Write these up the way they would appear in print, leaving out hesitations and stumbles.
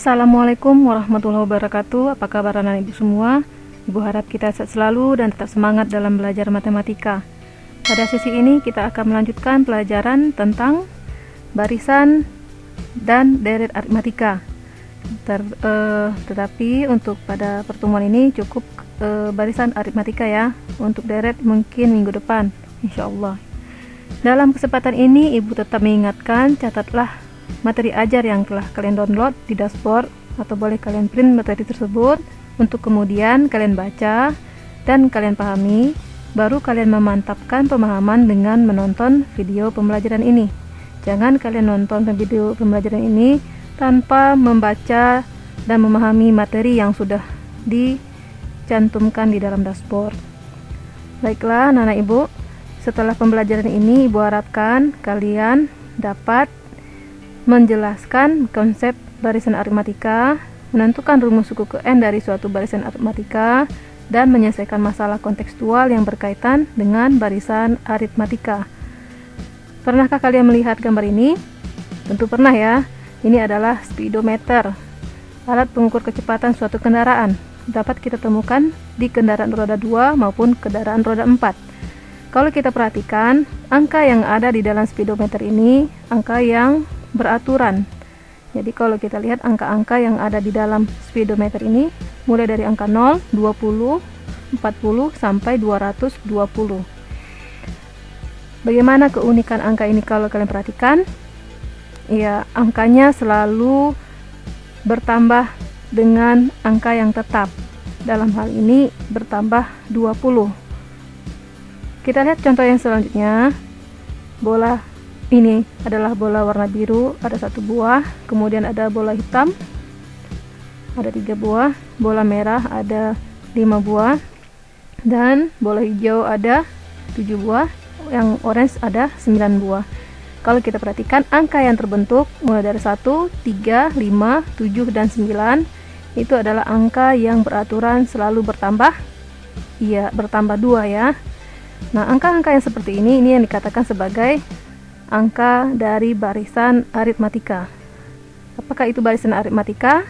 Assalamualaikum warahmatullahi wabarakatuh. Apa kabar anak ibu semua? Ibu harap kita sehat selalu dan tetap semangat dalam belajar matematika. Pada sesi ini kita akan melanjutkan pelajaran tentang barisan dan deret aritmatika. Tetapi untuk pada pertemuan ini cukup barisan aritmatika ya. Untuk deret mungkin minggu depan, insya Allah. Dalam kesempatan ini ibu tetap mengingatkan, catatlah materi ajar yang telah kalian download di dashboard, atau boleh kalian print materi tersebut untuk kemudian kalian baca dan kalian pahami, baru kalian memantapkan pemahaman dengan menonton video pembelajaran ini. Jangan kalian nonton video pembelajaran ini tanpa membaca dan memahami materi yang sudah dicantumkan di dalam dashboard. Baiklah anak-anak ibu, setelah pembelajaran ini ibu harapkan kalian dapat menjelaskan konsep barisan aritmatika, menentukan rumus suku ke n dari suatu barisan aritmatika, dan menyelesaikan masalah kontekstual yang berkaitan dengan barisan aritmatika. Pernahkah kalian melihat gambar ini? Tentu pernah ya. Ini adalah speedometer, alat pengukur kecepatan suatu kendaraan. Dapat kita temukan di kendaraan roda 2 maupun kendaraan roda 4. Kalau kita perhatikan, angka yang ada di dalam speedometer ini angka yang beraturan. Jadi kalau kita lihat angka-angka yang ada di dalam speedometer ini mulai dari angka 0, 20, 40 sampai 220. Bagaimana keunikan angka ini kalau kalian perhatikan? Ya, angkanya selalu bertambah dengan angka yang tetap. Dalam hal ini bertambah 20. Kita lihat contoh yang selanjutnya. Bola ini adalah bola warna biru, ada 1 buah, kemudian ada bola hitam, ada 3 buah, bola merah ada 5 buah, dan bola hijau ada 7 buah, yang orange ada 9 buah. Kalau kita perhatikan angka yang terbentuk mulai dari 1, 3, 5, 7, dan 9, itu adalah angka yang beraturan selalu bertambah. Iya, bertambah 2 ya. Nah, angka-angka yang seperti ini yang dikatakan sebagai angka dari barisan aritmatika. Apakah itu barisan aritmatika?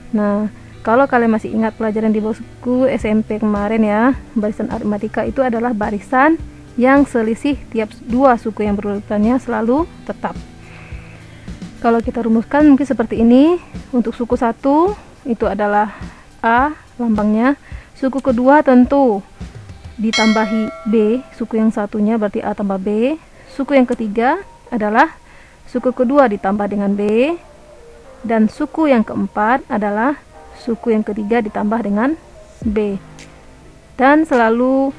Nah, kalau kalian masih ingat pelajaran di buku SMP kemarin ya, barisan aritmatika itu adalah barisan yang selisih tiap dua suku yang berurutannya selalu tetap. Kalau kita rumuskan mungkin seperti ini. Untuk suku 1 itu adalah A lambangnya. Suku kedua tentu ditambahi B, suku yang satunya berarti A tambah B. Suku yang ketiga adalah suku kedua ditambah dengan B, dan suku yang keempat adalah suku yang ketiga ditambah dengan B. Dan selalu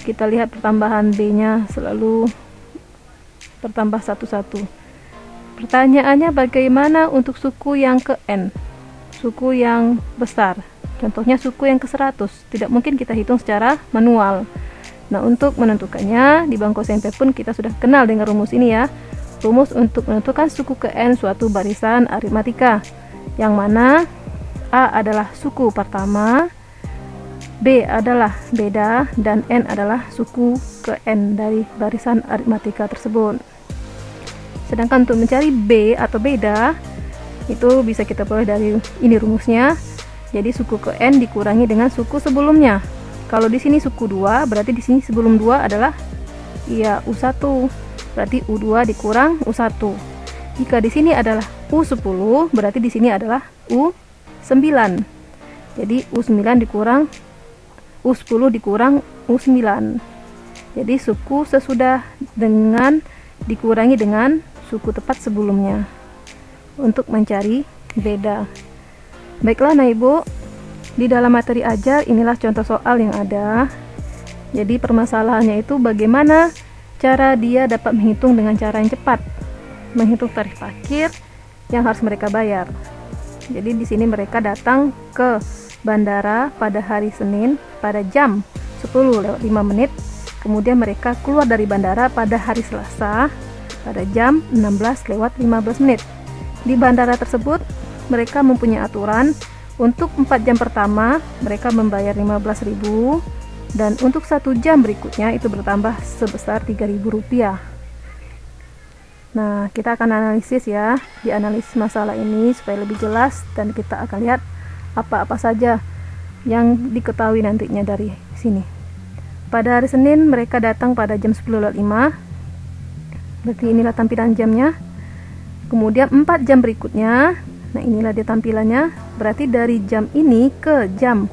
kita lihat pertambahan B-nya selalu bertambah satu-satu. Pertanyaannya bagaimana untuk suku yang ke N? Suku yang besar. Contohnya suku yang ke 100. Tidak mungkin kita hitung secara manual. Nah, untuk menentukannya di bangku SMP pun kita sudah kenal dengan rumus ini ya. Rumus untuk menentukan suku ke N suatu barisan aritmatika, yang mana A adalah suku pertama, B adalah beda, dan N adalah suku ke N dari barisan aritmatika tersebut. Sedangkan untuk mencari B atau beda, itu bisa kita peroleh dari ini rumusnya. Jadi suku ke N dikurangi dengan suku sebelumnya. Kalau di sini suku 2, berarti di sini sebelum 2 adalah ya U1. Berarti U2 dikurang U1. Jika di sini adalah U10, berarti di sini adalah U9. Jadi U9 dikurang U10 dikurang U9. Jadi suku sesudah dengan dikurangi dengan suku tepat sebelumnya untuk mencari beda. Baiklah nah ibu, di dalam materi ajar inilah contoh soal yang ada. Jadi permasalahannya itu bagaimana cara dia dapat menghitung dengan cara yang cepat, menghitung tarif parkir yang harus mereka bayar. Jadi di sini mereka datang ke bandara pada hari Senin pada jam 10:05, kemudian mereka keluar dari bandara pada hari Selasa pada jam 16:15. Di bandara tersebut mereka mempunyai aturan untuk 4 jam pertama mereka membayar 15.000, dan untuk 1 jam berikutnya itu bertambah sebesar Rp3.000. Nah, kita akan analisis ya, dianalisis masalah ini supaya lebih jelas, dan kita akan lihat apa-apa saja yang diketahui nantinya dari sini. Pada hari Senin mereka datang pada jam 10.05, berarti inilah tampilan jamnya. Kemudian 4 jam berikutnya, nah inilah dia tampilannya, berarti dari jam ini ke jam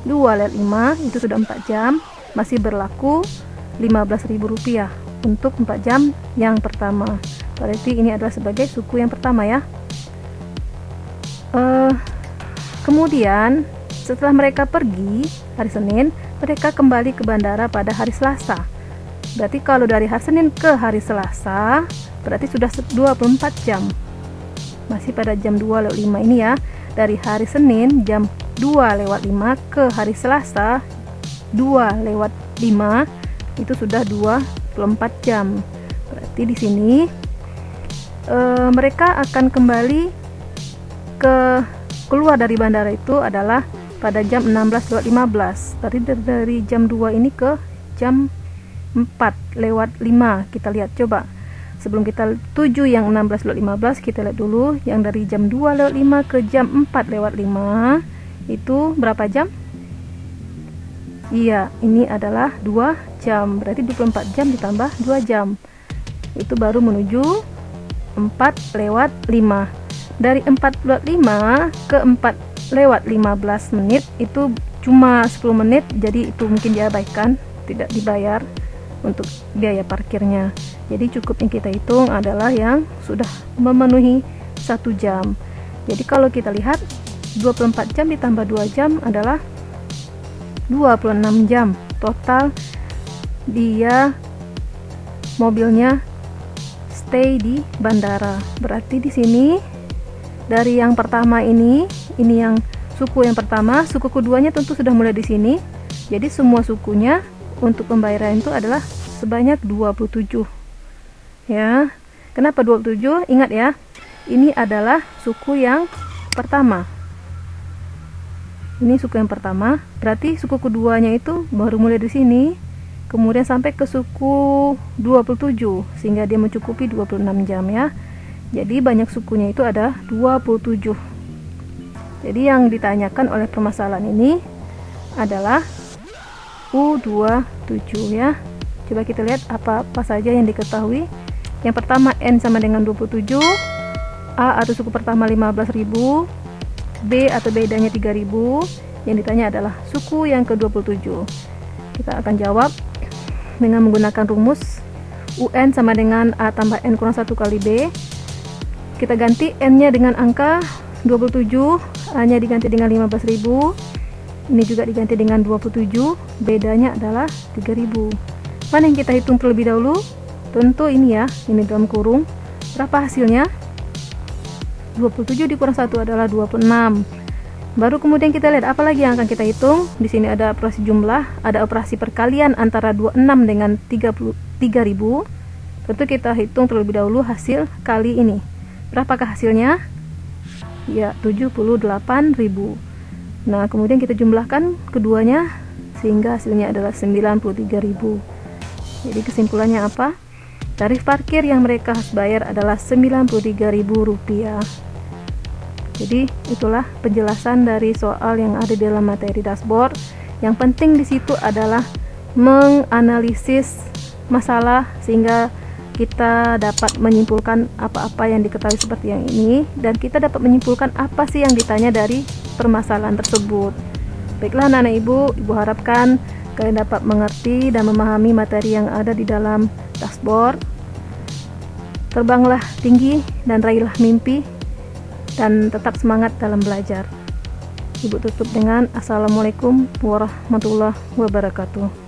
2.05 itu sudah 4 jam, masih berlaku Rp15.000 untuk 4 jam yang pertama. Berarti ini adalah sebagai suku yang pertama ya. Kemudian setelah mereka pergi hari Senin, mereka kembali ke bandara pada hari Selasa. Berarti kalau dari hari Senin ke hari Selasa, berarti sudah 24 jam. Masih pada jam 2.05 ini ya. Dari hari Senin jam 2.05 ke hari Selasa 2.05 itu sudah 24 jam. Berarti di sini mereka akan kembali keluar dari bandara itu adalah pada jam 16.15. Berarti dari jam 2 ini ke jam 4.05. Kita lihat coba. Sebelum kita tuju yang 16.15, kita lihat dulu yang dari jam 2.05 ke jam 4.05 itu berapa jam? Iya, ini adalah 2 jam. Berarti 24 jam ditambah 2 jam. Itu baru menuju 4.05. Dari 4.05 ke 4.15 menit itu cuma 10 menit, jadi itu mungkin diabaikan, tidak dibayar untuk biaya parkirnya. Jadi cukup yang kita hitung adalah yang sudah memenuhi 1 jam. Jadi kalau kita lihat 24 jam ditambah 2 jam adalah 26 jam total dia mobilnya stay di bandara. Berarti di sini dari yang pertama ini yang suku yang pertama, suku keduanya tentu sudah mulai di sini. Jadi semua sukunya untuk pembayaran itu adalah sebanyak 27. Ya. Kenapa 27? Ingat ya. Ini adalah suku yang pertama. Ini suku yang pertama, berarti suku keduanya itu baru mulai di sini, kemudian sampai ke suku 27, sehingga dia mencukupi 26 jam ya. Jadi banyak sukunya itu ada 27. Jadi yang ditanyakan oleh permasalahan ini adalah U27 ya. Coba kita lihat apa saja yang diketahui. Yang pertama N sama dengan 27, A atau suku pertama 15.000, B atau bedanya 3.000. Yang ditanya adalah suku yang ke-27. Kita akan jawab dengan menggunakan rumus UN sama dengan A tambah N kurang 1 kali B. Kita ganti N nya dengan angka 27, A nya diganti dengan 15.000, ini juga diganti dengan 27, bedanya adalah 3.000. Mana yang kita hitung terlebih dahulu? Tentu ini ya, ini dalam kurung. Berapa hasilnya? 27 dikurang 1 adalah 26. Baru kemudian kita lihat apa lagi yang akan kita hitung. Di sini ada operasi jumlah, ada operasi perkalian antara 26 dengan 3.000. Tentu kita hitung terlebih dahulu hasil kali ini. Berapakah hasilnya? Ya, 78.000. Nah, kemudian kita jumlahkan keduanya sehingga hasilnya adalah 93.000. Jadi kesimpulannya apa? Tarif parkir yang mereka harus bayar adalah Rp93.000. Jadi itulah penjelasan dari soal yang ada di dalam materi dashboard. Yang penting di situ adalah menganalisis masalah sehingga kita dapat menyimpulkan apa-apa yang diketahui seperti yang ini, dan kita dapat menyimpulkan apa sih yang ditanya dari permasalahan tersebut. Baiklah anak-anak ibu harapkan kalian dapat mengerti dan memahami materi yang ada di dalam dashboard. Terbanglah tinggi dan raihlah mimpi, dan tetap semangat dalam belajar. Ibu tutup dengan Assalamualaikum warahmatullahi wabarakatuh.